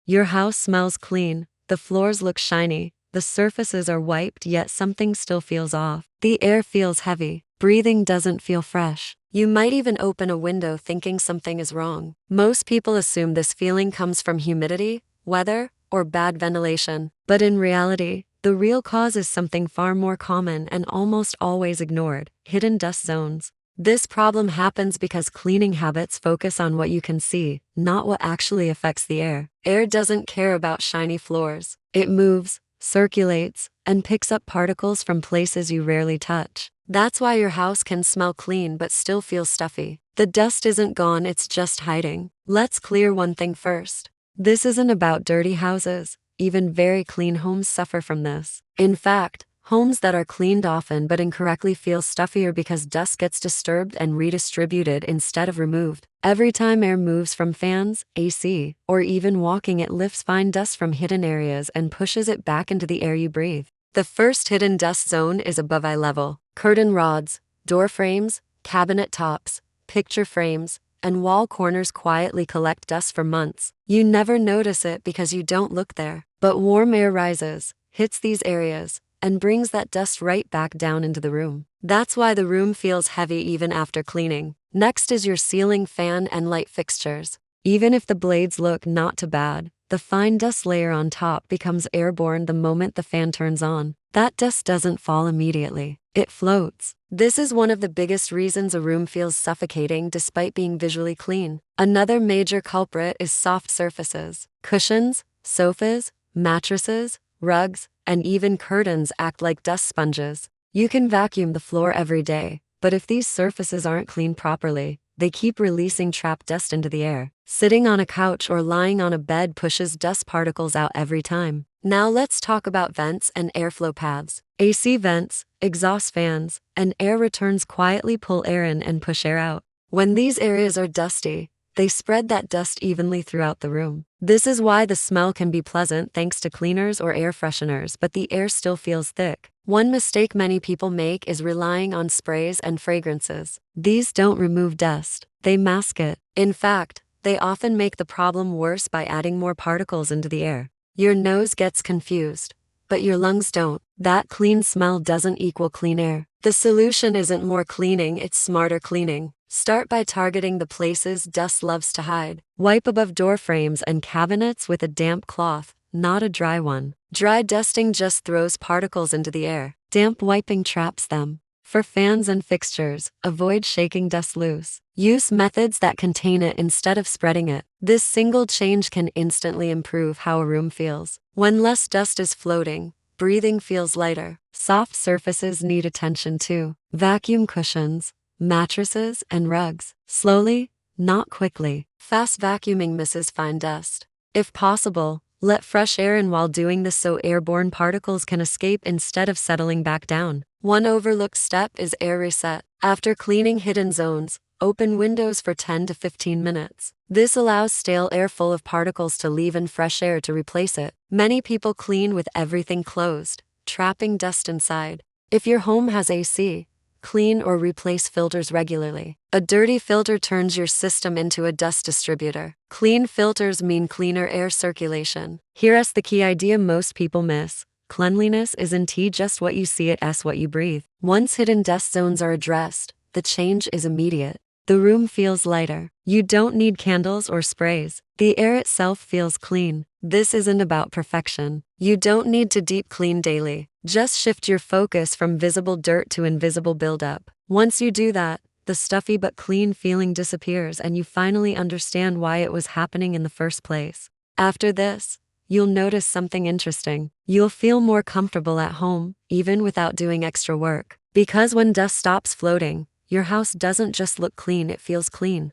Your house smells clean, the floors look shiny, the surfaces are wiped, yet something still feels off. The air feels heavy, breathing doesn't feel fresh. You might even open a window thinking something is wrong. Most people assume this feeling comes from humidity, weather, or bad ventilation. But in reality, the real cause is something far more common and almost always ignored: hidden dust zones. This problem happens because cleaning habits focus on what you can see, not what actually affects the air. Air doesn't care about shiny floors. It moves, circulates, and picks up particles from places you rarely touch. That's why your house can smell clean but still feel stuffy. The dust isn't gone, it's just hiding. Let's clear one thing first. This isn't about dirty houses. Even very clean homes suffer from this. In fact, homes that are cleaned often but incorrectly feel stuffier because dust gets disturbed and redistributed instead of removed. Every time air moves from fans, AC, or even walking, it lifts fine dust from hidden areas and pushes it back into the air you breathe. The first hidden dust zone is above eye level. Curtain rods, door frames, cabinet tops, picture frames, and wall corners quietly collect dust for months. You never notice it because you don't look there. But warm air rises, hits these areas, and brings that dust right back down into the room. That's why the room feels heavy even after cleaning. Next is your ceiling fan and light fixtures. Even if the blades look not too bad, the fine dust layer on top becomes airborne the moment the fan turns on. That dust doesn't fall immediately. It floats. This is one of the biggest reasons a room feels suffocating despite being visually clean. Another major culprit is soft surfaces. Cushions, sofas, mattresses, rugs, and even curtains act like dust sponges. You can vacuum the floor every day, but if these surfaces aren't cleaned properly, they keep releasing trapped dust into the air. Sitting on a couch or lying on a bed pushes dust particles out every time. Now let's talk about vents and airflow paths. AC vents, exhaust fans, and air returns quietly pull air in and push air out. When these areas are dusty, they spread that dust evenly throughout the room. This is why the smell can be pleasant thanks to cleaners or air fresheners, but the air still feels thick. One mistake many people make is relying on sprays and fragrances. These don't remove dust, they mask it. In fact, they often make the problem worse by adding more particles into the air. Your nose gets confused, but your lungs don't. That clean smell doesn't equal clean air. The solution isn't more cleaning, it's smarter cleaning. Start by targeting the places dust loves to hide. Wipe above door frames and cabinets with a damp cloth, not a dry one. Dry dusting just throws particles into the air. Damp wiping traps them. For fans and fixtures, avoid shaking dust loose. Use methods that contain it instead of spreading it. This single change can instantly improve how a room feels. When less dust is floating, breathing feels lighter. Soft surfaces need attention too. Vacuum cushions, mattresses, and rugs. Slowly, not quickly. Fast vacuuming misses fine dust. If possible, let fresh air in while doing this so airborne particles can escape instead of settling back down. One overlooked step is air reset. After cleaning hidden zones, open windows for 10 to 15 minutes. This allows stale air full of particles to leave and fresh air to replace it. Many people clean with everything closed, trapping dust inside. If your home has AC, clean or replace filters regularly. A dirty filter turns your system into a dust distributor. Clean filters mean cleaner air circulation. Here's the key idea most people miss. Cleanliness isn't just what you see, it's what you breathe. Once hidden dust zones are addressed, the change is immediate. The room feels lighter. You don't need candles or sprays. The air itself feels clean. This isn't about perfection. You don't need to deep clean daily. Just shift your focus from visible dirt to invisible buildup. Once you do that, the stuffy but clean feeling disappears and you finally understand why it was happening in the first place. After this, you'll notice something interesting. You'll feel more comfortable at home, even without doing extra work. Because when dust stops floating, your house doesn't just look clean, it feels clean.